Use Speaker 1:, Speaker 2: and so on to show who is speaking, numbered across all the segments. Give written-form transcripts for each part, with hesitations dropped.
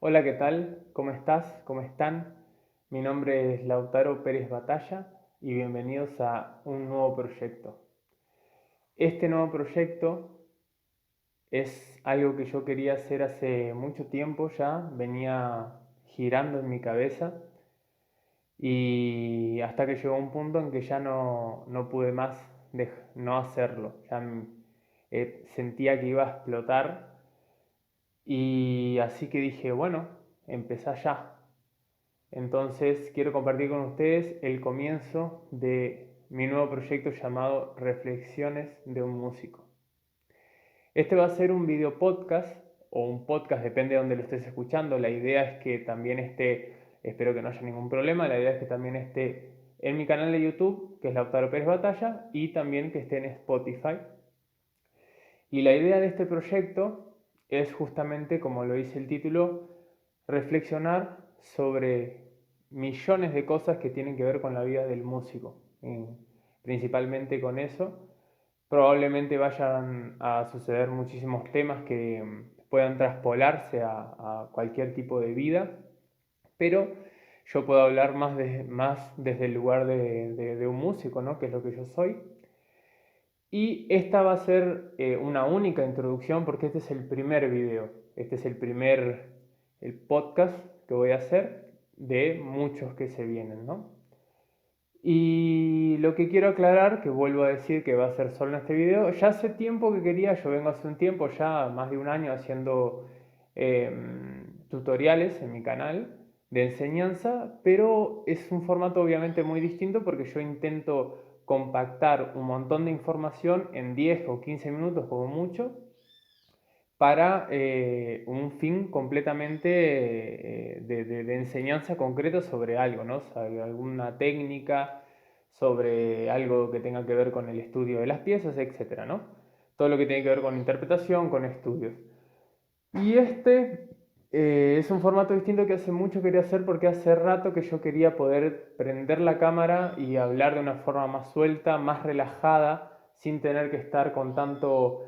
Speaker 1: Hola, ¿qué tal? ¿Cómo estás? ¿Cómo están? Mi nombre es Lautaro Pérez Batalla y bienvenidos a un nuevo proyecto. Este nuevo proyecto es algo que yo quería hacer hace mucho tiempo ya, venía girando en mi cabeza y hasta que llegó un punto en que ya no pude más no hacerlo. Sentía que iba a explotar y así que dije, bueno, empezá ya. Entonces quiero compartir con ustedes el comienzo de mi nuevo proyecto llamado Reflexiones de un músico. Este va a ser un video podcast o un podcast, depende de donde lo estés escuchando. La idea es que también esté, espero que no haya ningún problema, la idea es que también esté en mi canal de YouTube, que es Lautaro Pérez Batalla, y también que esté en Spotify. Y la idea de este proyecto es justamente, como lo dice el título, reflexionar sobre millones de cosas que tienen que ver con la vida del músico, principalmente con eso. Probablemente vayan a suceder muchísimos temas que puedan traspolarse a cualquier tipo de vida, pero yo puedo hablar más desde el lugar de un músico, ¿no? Que es lo que yo soy. Y esta va a ser una única introducción porque este es el primer video, este es el podcast que voy a hacer de muchos que se vienen, ¿no? Y lo que quiero aclarar, que vuelvo a decir que va a ser solo en este video, ya hace tiempo que quería, yo vengo hace un tiempo, ya más de un año haciendo tutoriales en mi canal de enseñanza, pero es un formato obviamente muy distinto porque yo intento compactar un montón de información en 10 o 15 minutos como mucho para un fin completamente de enseñanza concreta sobre algo, ¿no? Sobre alguna técnica, sobre algo que tenga que ver con el estudio de las piezas, etcétera, ¿no? Todo lo que tiene que ver con interpretación, con estudios. Y este es un formato distinto que hace mucho quería hacer porque hace rato que yo quería poder prender la cámara y hablar de una forma más suelta, más relajada, sin tener que estar con tanto,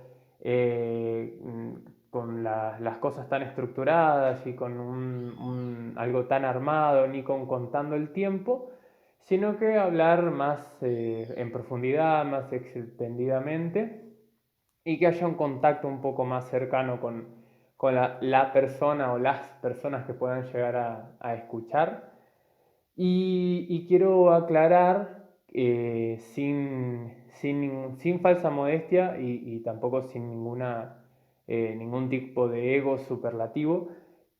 Speaker 1: con las cosas tan estructuradas y con algo tan armado, ni contando el tiempo, sino que hablar más en profundidad, más extendidamente y que haya un contacto un poco más cercano con la persona o las personas que puedan llegar a escuchar. Y quiero aclarar, sin falsa modestia y tampoco sin ningún tipo de ego superlativo,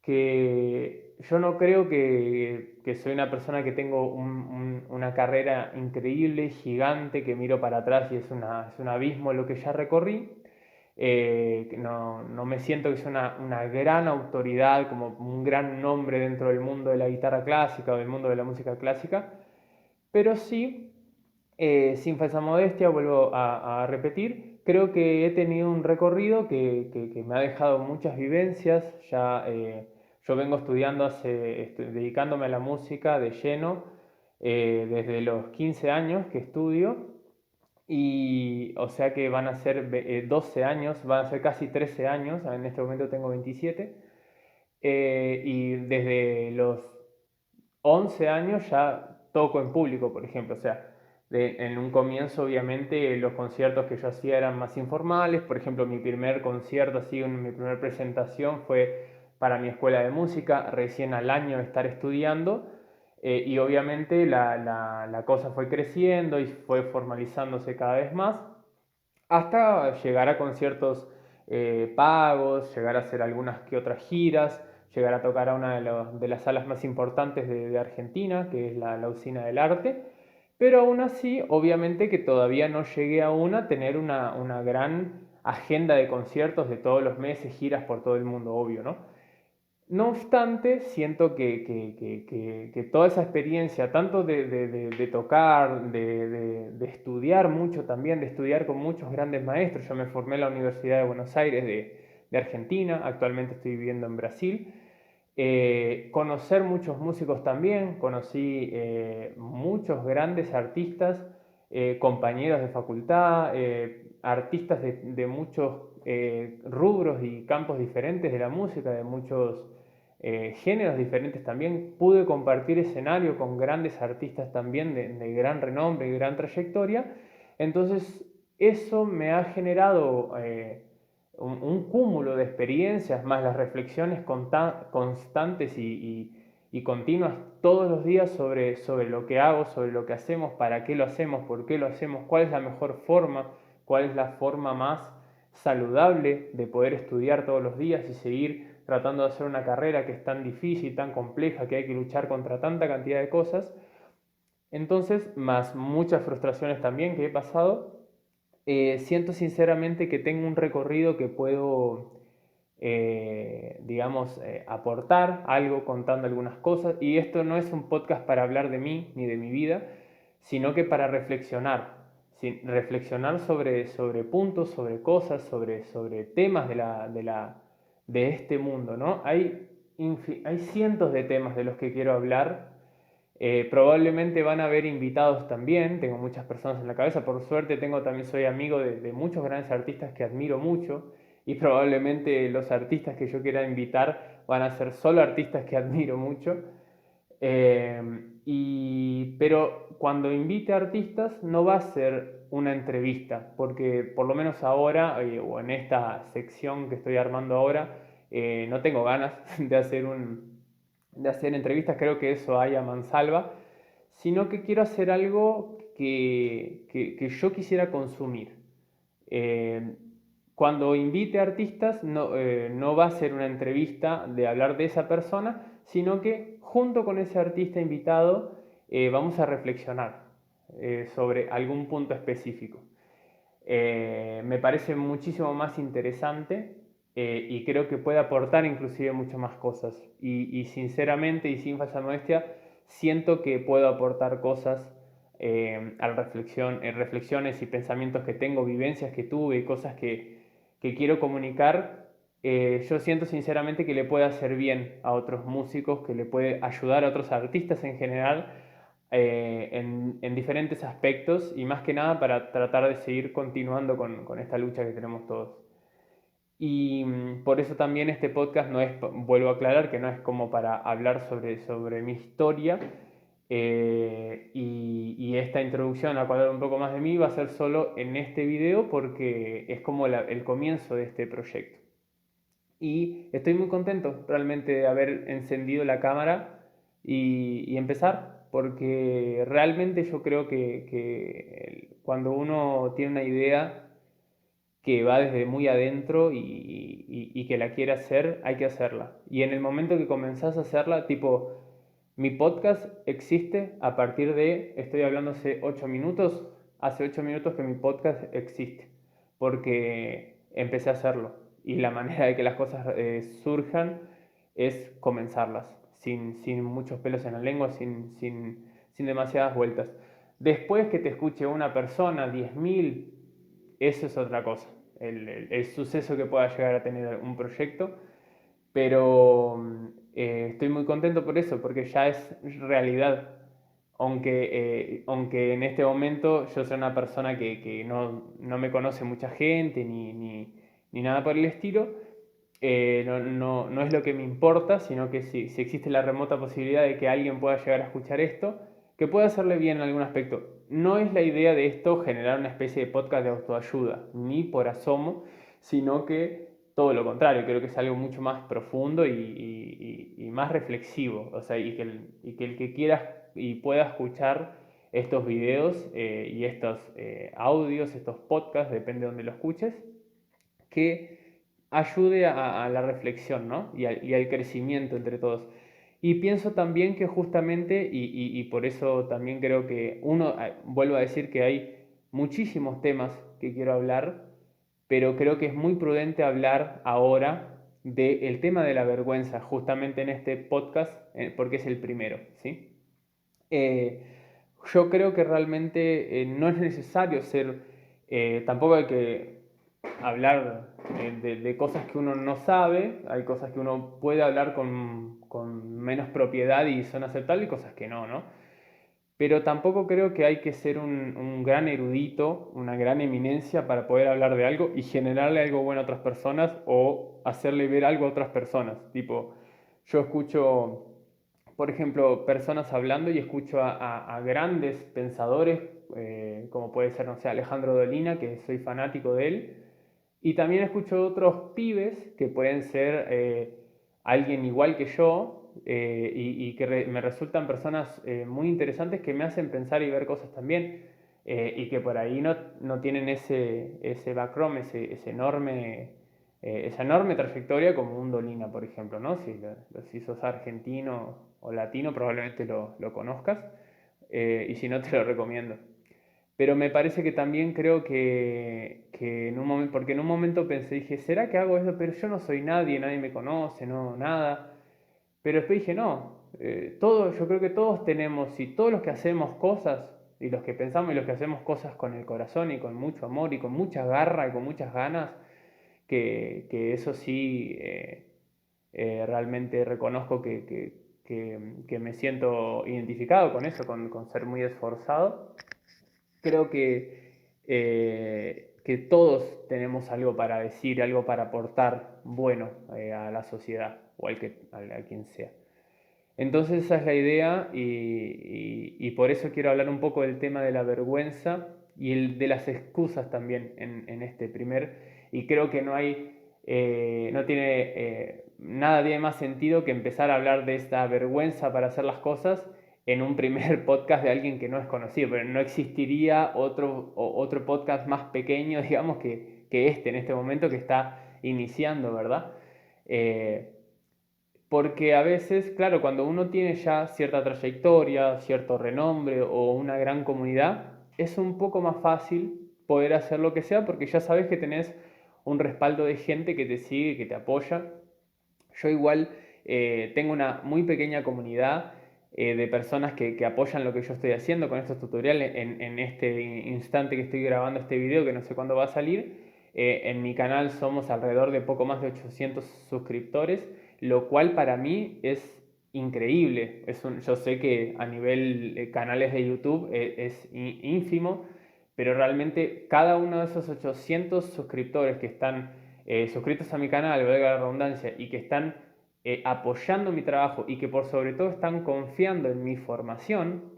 Speaker 1: que yo no creo que soy una persona que tengo una carrera increíble, gigante, que miro para atrás y es un abismo lo que ya recorrí. No me siento que sea una gran autoridad, como un gran nombre dentro del mundo de la guitarra clásica o del mundo de la música clásica, pero sí, sin falsa modestia, vuelvo a repetir, creo que he tenido un recorrido que me ha dejado muchas vivencias. Yo vengo estudiando, dedicándome a la música de lleno desde los 15 años que estudio. Y o sea que van a ser 12 años, van a ser casi 13 años, en este momento tengo 27, y desde los 11 años ya toco en público, por ejemplo. O sea, en un comienzo obviamente los conciertos que yo hacía eran más informales. Por ejemplo, mi primer concierto, así, mi primera presentación fue para mi escuela de música, recién al año de estar estudiando. Y obviamente la cosa fue creciendo y fue formalizándose cada vez más hasta llegar a conciertos pagos, llegar a hacer algunas que otras giras, llegar a tocar a una de las salas más importantes de Argentina, que es la Usina del Arte, pero aún así, obviamente que todavía no llegué aún a tener una gran agenda de conciertos de todos los meses, giras por todo el mundo, obvio, ¿no? No obstante, siento que toda esa experiencia, tanto de tocar, de estudiar mucho también, de estudiar con muchos grandes maestros, yo me formé en la Universidad de Buenos Aires de Argentina, actualmente estoy viviendo en Brasil, conocer muchos músicos también, conocí muchos grandes artistas, compañeros de facultad, artistas de muchos rubros y campos diferentes de la música, de muchos géneros diferentes también. Pude compartir escenario con grandes artistas también de gran renombre y gran trayectoria. Entonces eso me ha generado un cúmulo de experiencias, más las reflexiones constantes y continuas todos los días sobre lo que hago, sobre lo que hacemos, para qué lo hacemos, por qué lo hacemos, cuál es la mejor forma, cuál es la forma más saludable de poder estudiar todos los días y seguir tratando de hacer una carrera que es tan difícil, tan compleja, que hay que luchar contra tanta cantidad de cosas. Entonces, más muchas frustraciones también que he pasado, siento sinceramente que tengo un recorrido que puedo, digamos, aportar algo contando algunas cosas. Y esto no es un podcast para hablar de mí ni de mi vida, sino que para reflexionar. Reflexionar sobre puntos, sobre cosas, sobre temas de este mundo, ¿no? Hay cientos de temas de los que quiero hablar. Probablemente van a haber invitados también, tengo muchas personas en la cabeza, por suerte soy amigo de muchos grandes artistas que admiro mucho, y probablemente los artistas que yo quiera invitar van a ser solo artistas que admiro mucho. Pero cuando invite a artistas no va a ser una entrevista, porque por lo menos ahora, o en esta sección que estoy armando ahora, no tengo ganas de hacer entrevistas, creo que eso hay a mansalva, sino que quiero hacer algo que yo quisiera consumir. Eh, Cuando invite artistas no va a ser una entrevista de hablar de esa persona, sino que junto con ese artista invitado vamos a reflexionar sobre algún punto específico. Me parece muchísimo más interesante y creo que puede aportar inclusive mucho más cosas. Y sinceramente y sin falsa modestia, siento que puedo aportar cosas a la reflexión, reflexiones y pensamientos que tengo, vivencias que tuve y cosas que quiero comunicar. Yo siento sinceramente que le puede hacer bien a otros músicos, que le puede ayudar a otros artistas en general en diferentes aspectos, y más que nada para tratar de seguir continuando con esta lucha que tenemos todos. Y por eso también este podcast no es, vuelvo a aclarar, que no es como para hablar sobre mi historia, y esta introducción, a hablar un poco más de mí, va a ser solo en este video porque es como el comienzo de este proyecto. Y estoy muy contento realmente de haber encendido la cámara y empezar, porque realmente yo creo que cuando uno tiene una idea que va desde muy adentro y que la quiere hacer, hay que hacerla. Y en el momento que comenzás a hacerla, tipo, mi podcast existe a partir de, estoy hablando hace 8 minutos que mi podcast existe, porque empecé a hacerlo. Y la manera de que las cosas surjan es comenzarlas, sin muchos pelos en la lengua, sin demasiadas vueltas. Después que te escuche una persona, 10.000, eso es otra cosa, el suceso que pueda llegar a tener un proyecto, pero estoy muy contento por eso, porque ya es realidad. Aunque en este momento yo soy una persona que no me conoce mucha gente ni nada por el estilo, no es lo que me importa, sino que si existe la remota posibilidad de que alguien pueda llegar a escuchar esto, que pueda hacerle bien en algún aspecto. No es la idea de esto generar una especie de podcast de autoayuda, ni por asomo, sino que todo lo contrario, creo que es algo mucho más profundo y más reflexivo. O sea, y que el que quiera y pueda escuchar estos videos y estos audios, estos podcasts, depende de donde lo escuches, que ayude a la reflexión, ¿no? Y al crecimiento entre todos. Y pienso también que justamente, y por eso también creo que vuelvo a decir que hay muchísimos temas que quiero hablar, pero creo que es muy prudente hablar ahora del tema de la vergüenza, justamente en este podcast, porque es el primero, ¿sí? Eh, yo creo que realmente no es necesario tampoco hay que hablar de cosas que uno no sabe, hay cosas que uno puede hablar con menos propiedad y son aceptables y cosas que no, ¿no? Pero tampoco creo que hay que ser un gran erudito, una gran eminencia para poder hablar de algo y generarle algo bueno a otras personas o hacerle ver algo a otras personas. Tipo, Yo escucho, por ejemplo, personas hablando y escucho a grandes pensadores, como puede ser, no sé, Alejandro Dolina, que soy fanático de él, y también escucho otros pibes que pueden ser alguien igual que yo y que me resultan personas muy interesantes que me hacen pensar y ver cosas también y que por ahí no tienen ese background, esa enorme trayectoria como un Dolina, por ejemplo, ¿no? Si sos argentino o latino probablemente lo conozcas y si no te lo recomiendo. Pero me parece que también creo que en un momento, porque en un momento pensé, dije, ¿será que hago esto? Pero yo no soy nadie, nadie me conoce, no, nada. Pero después dije, no, yo creo que todos tenemos, y todos los que hacemos cosas, y los que pensamos y los que hacemos cosas con el corazón y con mucho amor y con mucha garra y con muchas ganas, que eso sí, realmente reconozco que me siento identificado con eso, con ser muy esforzado. Creo que todos tenemos algo para decir, algo para aportar bueno a la sociedad o a quien sea. Entonces esa es la idea y por eso quiero hablar un poco del tema de la vergüenza y de las excusas también en este primer. Y creo que no tiene nada tiene más sentido que empezar a hablar de esta vergüenza para hacer las cosas en un primer podcast de alguien que no es conocido, pero no existiría otro podcast más pequeño, digamos, que este en este momento que está iniciando, ¿verdad? Eh, Porque a veces, claro, cuando uno tiene ya cierta trayectoria, cierto renombre o una gran comunidad, es un poco más fácil poder hacer lo que sea porque ya sabes que tenés un respaldo de gente que te sigue, que te apoya. Yo igual tengo una muy pequeña comunidad de personas que apoyan lo que yo estoy haciendo con estos tutoriales en este instante que estoy grabando este video, que no sé cuándo va a salir. En mi canal somos alrededor de poco más de 800 suscriptores, lo cual para mí es increíble. Yo sé que a nivel canales de YouTube es ínfimo, pero realmente cada uno de esos 800 suscriptores que están suscritos a mi canal, valga la redundancia, y que están apoyando mi trabajo y que por sobre todo están confiando en mi formación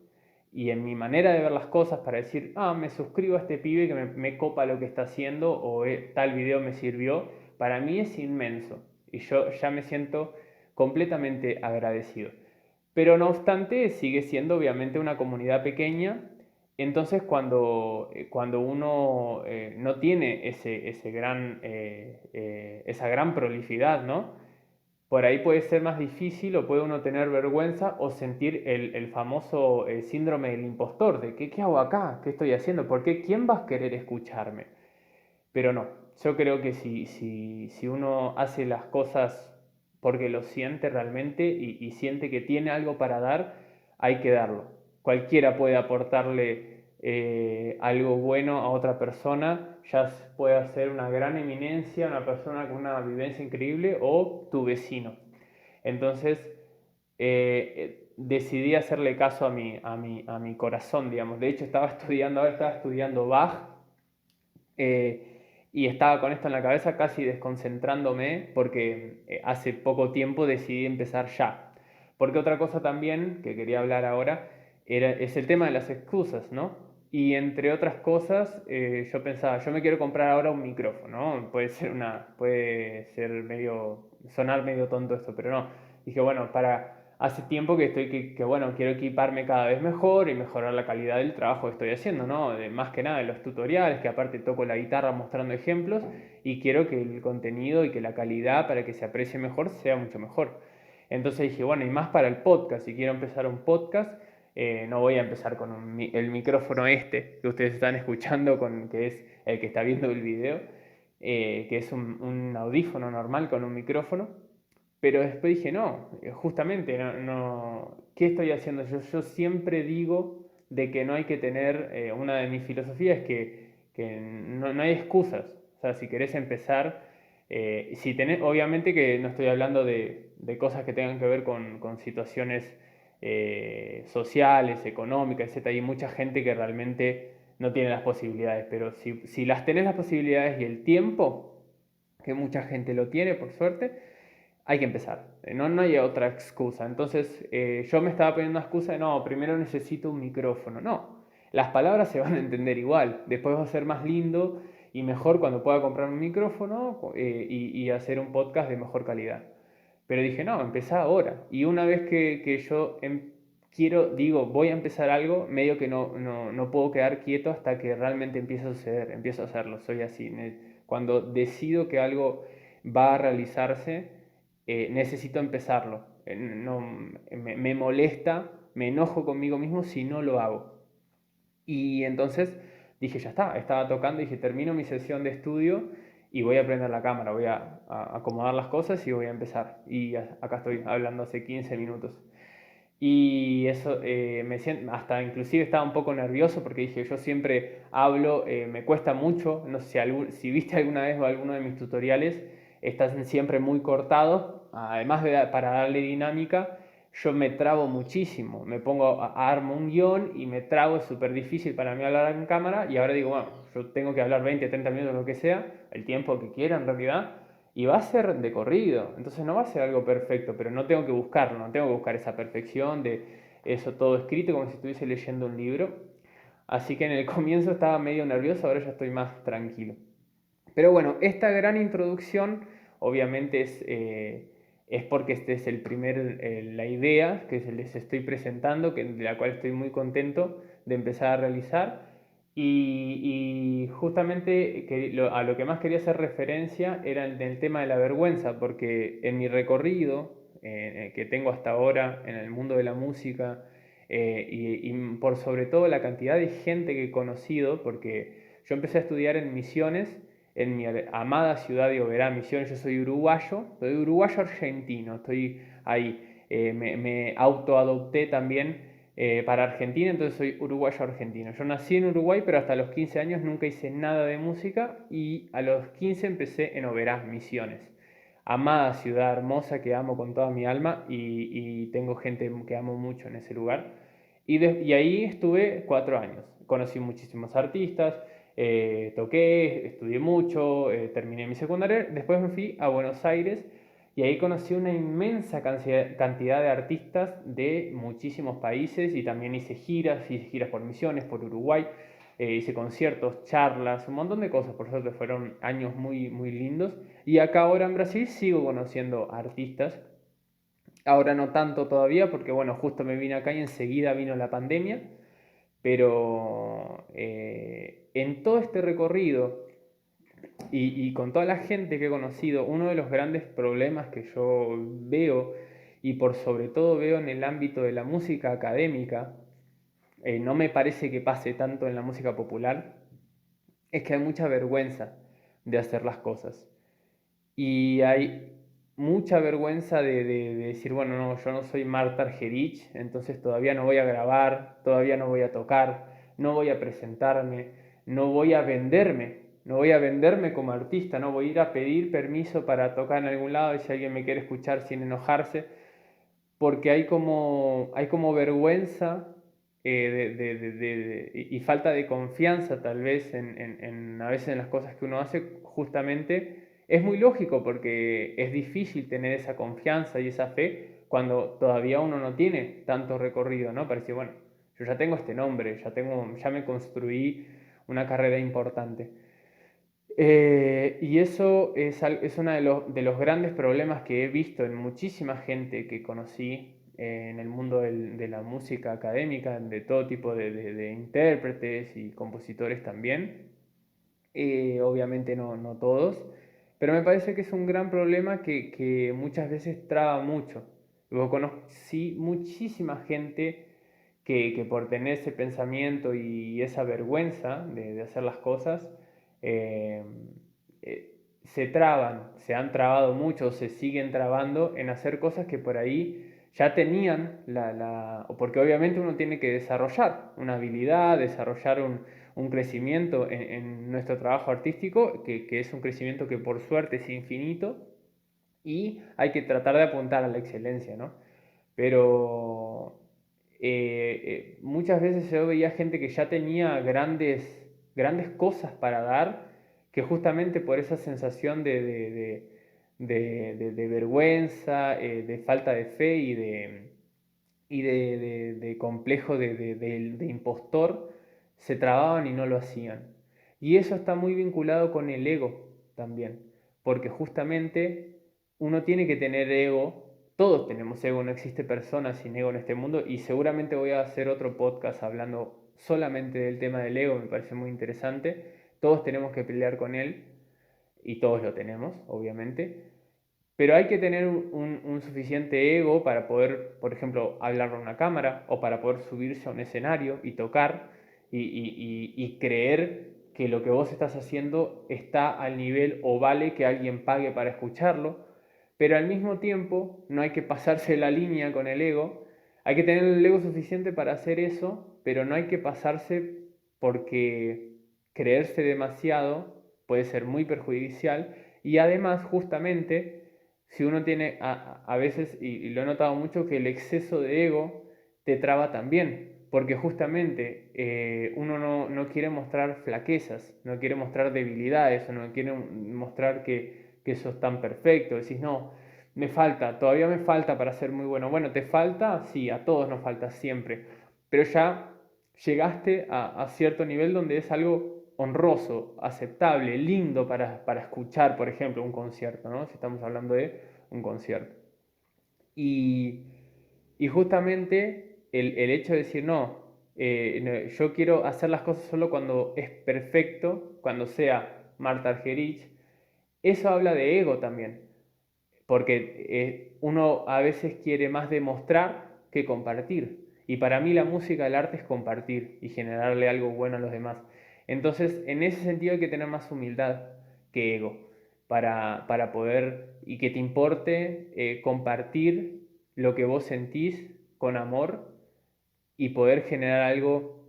Speaker 1: y en mi manera de ver las cosas para decir, me suscribo a este pibe que me copa lo que está haciendo o tal video me sirvió, para mí es inmenso y yo ya me siento completamente agradecido. Pero no obstante, sigue siendo obviamente una comunidad pequeña. Entonces, cuando uno no tiene esa gran prolicidad, ¿no? Por ahí puede ser más difícil o puede uno tener vergüenza o sentir el famoso síndrome del impostor, de ¿qué hago acá? ¿Qué estoy haciendo? ¿Por qué? ¿Quién va a querer escucharme? Pero no, yo creo que si uno hace las cosas porque lo siente realmente y siente que tiene algo para dar, hay que darlo. Cualquiera puede aportarle algo bueno a otra persona, ya puede ser una gran eminencia, una persona con una vivencia increíble o tu vecino. Entonces, decidí hacerle caso a mi corazón, digamos. De hecho, ahora estaba estudiando Bach y estaba con esto en la cabeza casi desconcentrándome porque hace poco tiempo decidí empezar ya. Porque otra cosa también que quería hablar ahora es el tema de las excusas, ¿no? Y entre otras cosas, yo pensaba, yo me quiero comprar ahora un micrófono, ¿no? Puede ser sonar medio tonto esto, pero no. Dije, bueno, hace tiempo que bueno, quiero equiparme cada vez mejor y mejorar la calidad del trabajo que estoy haciendo, ¿no? Más que nada de los tutoriales, que aparte toco la guitarra mostrando ejemplos y quiero que el contenido y que la calidad para que se aprecie mejor sea mucho mejor. Entonces dije, bueno, y más para el podcast, si quiero empezar un podcast, no voy a empezar con el micrófono este que ustedes están escuchando, que es el que está viendo el video, que es un audífono normal con un micrófono. Pero después dije, no, justamente, ¿qué estoy haciendo? Yo siempre digo de que no hay que tener, una de mis filosofías es que no hay excusas. O sea, si querés empezar, si tenés, obviamente que no estoy hablando de cosas que tengan que ver con situaciones sociales, económicas, etc. Hay mucha gente que realmente no tiene las posibilidades, pero si las tenés las posibilidades y el tiempo, que mucha gente lo tiene, por suerte, hay que empezar, no hay otra excusa. Entonces yo me estaba poniendo una excusa de, no, primero necesito un micrófono. No, las palabras se van a entender igual, después va a ser más lindo y mejor cuando pueda comprar un micrófono y hacer un podcast de mejor calidad. Pero dije, no, empezá ahora. Y una vez que yo digo, voy a empezar algo, medio que no puedo quedar quieto hasta que realmente empiece a suceder, empiezo a hacerlo, soy así. Cuando decido que algo va a realizarse, necesito empezarlo. No, me molesta, me enojo conmigo mismo si no lo hago. Y entonces dije, ya está, estaba tocando, dije, termino mi sesión de estudio y voy a prender la cámara, voy a acomodar las cosas y voy a empezar. Y acá estoy hablando hace 15 minutos. Y eso me siento, hasta inclusive estaba un poco nervioso porque dije, yo siempre hablo, me cuesta mucho, no sé si viste alguna vez o alguno de mis tutoriales, están siempre muy cortados, además para darle dinámica, yo me trabo muchísimo, me pongo, armo un guión y me trabo, es súper difícil para mí hablar en cámara y ahora digo, bueno, yo tengo que hablar 20, 30 minutos, lo que sea, el tiempo que quiera en realidad, y va a ser de corrido, entonces no va a ser algo perfecto, pero no tengo que buscarlo, no tengo que buscar esa perfección de eso todo escrito como si estuviese leyendo un libro. Así que en el comienzo estaba medio nervioso, ahora ya estoy más tranquilo. Pero bueno, esta gran introducción obviamente es porque este es la idea que les estoy presentando, de la cual estoy muy contento de empezar a realizar. Y justamente a lo que más quería hacer referencia era el tema de la vergüenza, porque en mi recorrido que tengo hasta ahora en el mundo de la música y por sobre todo la cantidad de gente que he conocido, porque yo empecé a estudiar en Misiones, en mi amada ciudad de Oberá, Misiones. Yo soy uruguayo argentino, estoy ahí. Me autoadopté también para Argentina, entonces soy uruguayo argentino. Yo nací en Uruguay, pero hasta los 15 años nunca hice nada de música y a los 15 empecé en Oberá, Misiones. Amada ciudad hermosa que amo con toda mi alma y tengo gente que amo mucho en ese lugar. Y ahí estuve 4 años. Conocí muchísimos artistas, toqué, estudié mucho, terminé mi secundaria. Después me fui a Buenos Aires y ahí conocí una inmensa cantidad de artistas de muchísimos países y también hice giras por Misiones, por Uruguay, hice conciertos, charlas, un montón de cosas. Por suerte fueron años muy, muy lindos. Y acá ahora en Brasil sigo conociendo artistas. Ahora no tanto todavía porque bueno, justo me vine acá y enseguida vino la pandemia. Pero en todo este recorrido y con toda la gente que he conocido, uno de los grandes problemas que yo veo y por sobre todo veo en el ámbito de la música académica, no me parece que pase tanto en la música popular, es que hay mucha vergüenza de hacer las cosas. Y hay mucha vergüenza de decir, bueno, no, yo no soy Marta Argerich, entonces todavía no voy a grabar, todavía no voy a tocar, no voy a presentarme, no voy a venderme como artista, no voy a ir a pedir permiso para tocar en algún lado y si alguien me quiere escuchar sin enojarse, porque hay como vergüenza y falta de confianza tal vez a veces en las cosas que uno hace, justamente es muy lógico porque es difícil tener esa confianza y esa fe cuando todavía uno no tiene tanto recorrido, ¿no? Parece, bueno, yo ya tengo este nombre, ya me construí una carrera importante. Y eso es uno de los grandes problemas que he visto en muchísima gente que conocí en el mundo de la música académica, de todo tipo de intérpretes y compositores también. Obviamente no todos, pero me parece que es un gran problema que muchas veces traba mucho. Luego conocí muchísima gente que por tener ese pensamiento y esa vergüenza de hacer las cosas, eh, se han trabado mucho, se siguen trabando en hacer cosas que por ahí ya tenían porque obviamente uno tiene que desarrollar una habilidad, desarrollar un crecimiento en nuestro trabajo artístico, que es un crecimiento que por suerte es infinito y hay que tratar de apuntar a la excelencia, ¿no? Pero muchas veces yo veía gente que ya tenía grandes cosas para dar, que justamente por esa sensación de vergüenza, de falta de fe de complejo de impostor, se trababan y no lo hacían. Y eso está muy vinculado con el ego también, porque justamente uno tiene que tener ego, todos tenemos ego, no existe persona sin ego en este mundo, y seguramente voy a hacer otro podcast hablando solamente del tema del ego, me parece muy interesante. Todos tenemos que pelear con él, y todos lo tenemos, obviamente, pero hay que tener un suficiente ego para poder, por ejemplo, hablar a una cámara o para poder subirse a un escenario y tocar y creer que lo que vos estás haciendo está al nivel o vale que alguien pague para escucharlo, pero al mismo tiempo no hay que pasarse la línea con el ego, hay que tener el ego suficiente para hacer eso, pero no hay que pasarse porque creerse demasiado puede ser muy perjudicial y además justamente si uno tiene a veces, y lo he notado mucho, que el exceso de ego te traba también, porque justamente uno no quiere mostrar flaquezas, no quiere mostrar debilidades, o no quiere mostrar que sos tan perfecto, decís, no, me falta, todavía me falta para ser muy bueno. Bueno, ¿te falta? Sí, a todos nos falta siempre, pero ya llegaste a cierto nivel donde es algo honroso, aceptable, lindo para escuchar, por ejemplo, un concierto, ¿no? Si estamos hablando de un concierto. Y, y justamente el hecho de decir, no, yo quiero hacer las cosas solo cuando es perfecto, cuando sea Marta Argerich, eso habla de ego también, porque uno a veces quiere más demostrar que compartir. Y para mí la música, el arte es compartir y generarle algo bueno a los demás. Entonces, en ese sentido hay que tener más humildad que ego para poder y que te importe compartir lo que vos sentís con amor y poder generar algo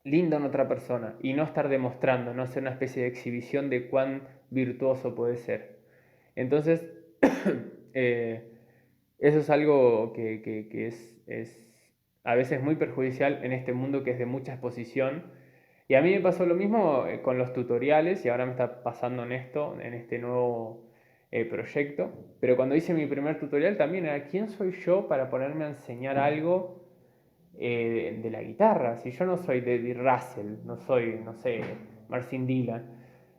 Speaker 1: lindo en otra persona y no estar demostrando, no ser una especie de exhibición de cuán virtuoso puede ser. Entonces, eh, eso es algo que es a veces muy perjudicial en este mundo que es de mucha exposición. Y a mí me pasó lo mismo con los tutoriales y ahora me está pasando en esto, en este nuevo proyecto. Pero cuando hice mi primer tutorial también era ¿quién soy yo para ponerme a enseñar algo de la guitarra? Si yo no soy David Russell, no soy, no sé, Marcin Dylan.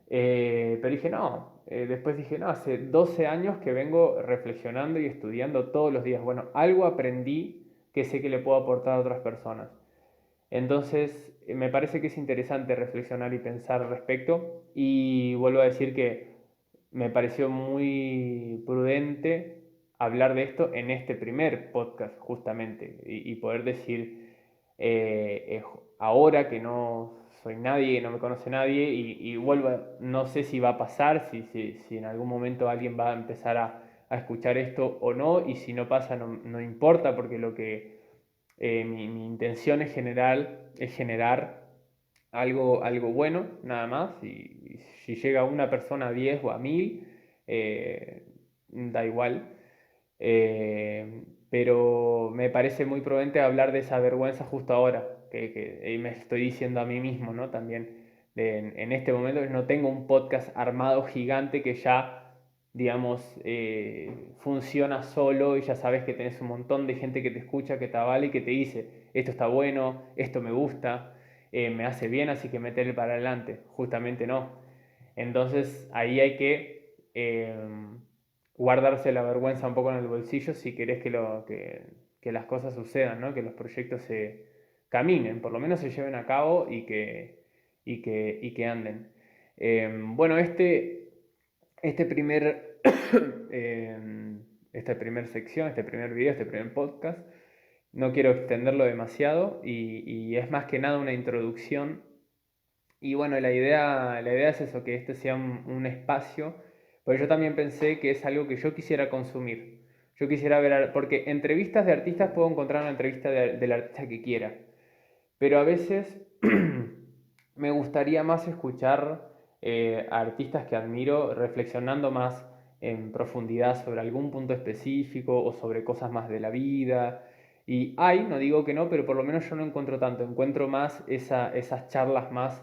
Speaker 1: Pero dije, no, después dije, no, hace 12 años que vengo reflexionando y estudiando todos los días. Bueno, algo aprendí que sé que le puedo aportar a otras personas. Entonces, me parece que es interesante reflexionar y pensar al respecto. Y vuelvo a decir que me pareció muy prudente hablar de esto en este primer podcast, justamente, y poder decir, ahora que no soy nadie, no me conoce nadie, y vuelvo, no sé si va a pasar, si en algún momento alguien va a empezar a escuchar esto o no, y si no pasa, no importa, porque mi intención es generar algo bueno, nada más. Y si llega una persona a 10 o a 1000, da igual. Pero me parece muy prudente hablar de esa vergüenza justo ahora, que me estoy diciendo a mí mismo, ¿no? También en este momento no tengo un podcast armado gigante que ya, digamos, funciona solo y ya sabes que tenés un montón de gente que te escucha, que te avala y que te dice, esto está bueno, esto me gusta, me hace bien, así que métele para adelante. Justamente no. Entonces ahí hay que guardarse la vergüenza un poco en el bolsillo si querés que las cosas sucedan, ¿no? Que los proyectos se caminen, por lo menos se lleven a cabo y que anden. Bueno, este primer, esta primera sección, este primer video, este primer podcast, no quiero extenderlo demasiado y es más que nada una introducción. Y bueno, la idea es eso, que este sea un espacio, pero yo también pensé que es algo que yo quisiera consumir. Yo quisiera ver, porque entrevistas de artistas puedo encontrar una entrevista del artista que quiera, pero a veces me gustaría más escuchar a artistas que admiro reflexionando más en profundidad sobre algún punto específico o sobre cosas más de la vida. Y hay, no digo que no, pero por lo menos yo no encuentro tanto, encuentro más esas charlas más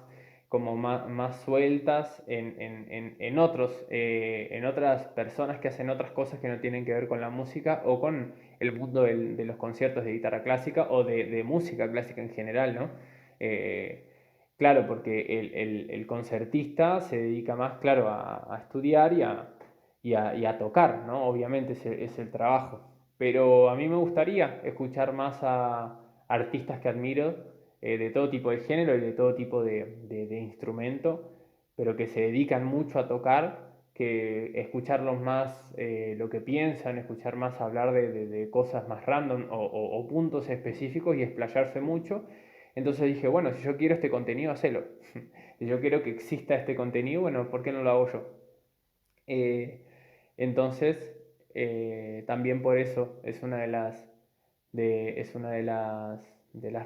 Speaker 1: como más sueltas en otras personas que hacen otras cosas que no tienen que ver con la música o con el mundo de los conciertos de guitarra clásica o de música clásica en general, ¿no? Eh, claro, porque el concertista se dedica más, claro, a estudiar y a tocar, ¿no? Obviamente es el trabajo. Pero a mí me gustaría escuchar más a artistas que admiro, de todo tipo de género y de todo tipo de instrumento, pero que se dedican mucho a tocar, que escucharlos más, lo que piensan, escuchar más hablar de cosas más random o puntos específicos y explayarse mucho. Entonces dije, bueno, si yo quiero este contenido, hacelo. Si yo quiero que exista este contenido, bueno, ¿por qué no lo hago yo? Eh, entonces, también por eso es una de las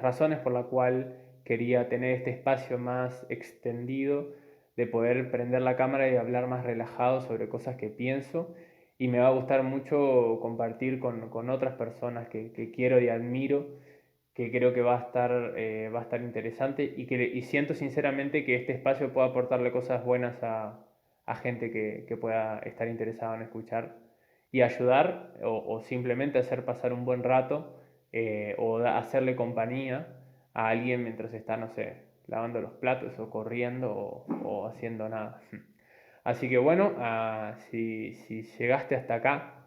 Speaker 1: razones por la cual quería tener este espacio más extendido, de poder prender la cámara y hablar más relajado sobre cosas que pienso. Y me va a gustar mucho compartir con otras personas que quiero y admiro, que creo que va a estar interesante y siento sinceramente que este espacio puede aportarle cosas buenas a gente que pueda estar interesada en escuchar y ayudar o simplemente hacer pasar un buen rato, o hacerle compañía a alguien mientras está, no sé, lavando los platos o corriendo o haciendo nada. Así que bueno, si llegaste hasta acá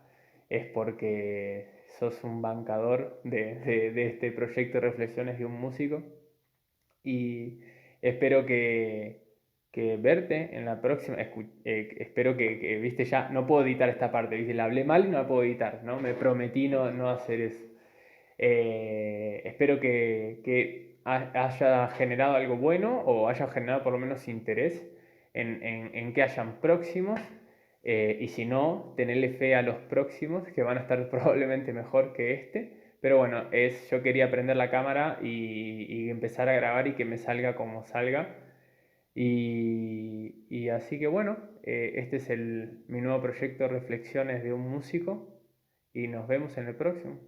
Speaker 1: es porque sos un bancador de este proyecto de reflexiones de un músico y espero que verte en la próxima. Espero viste, ya no puedo editar esta parte, viste, la hablé mal y no la puedo editar, ¿no? Me prometí no hacer eso. Espero que haya generado algo bueno o haya generado por lo menos interés en que hayan próximos, y si no, tenerle fe a los próximos que van a estar probablemente mejor que este. Pero bueno, yo quería prender la cámara y empezar a grabar y que me salga como salga. Y así que bueno, este es mi nuevo proyecto Reflexiones de un músico y nos vemos en el próximo.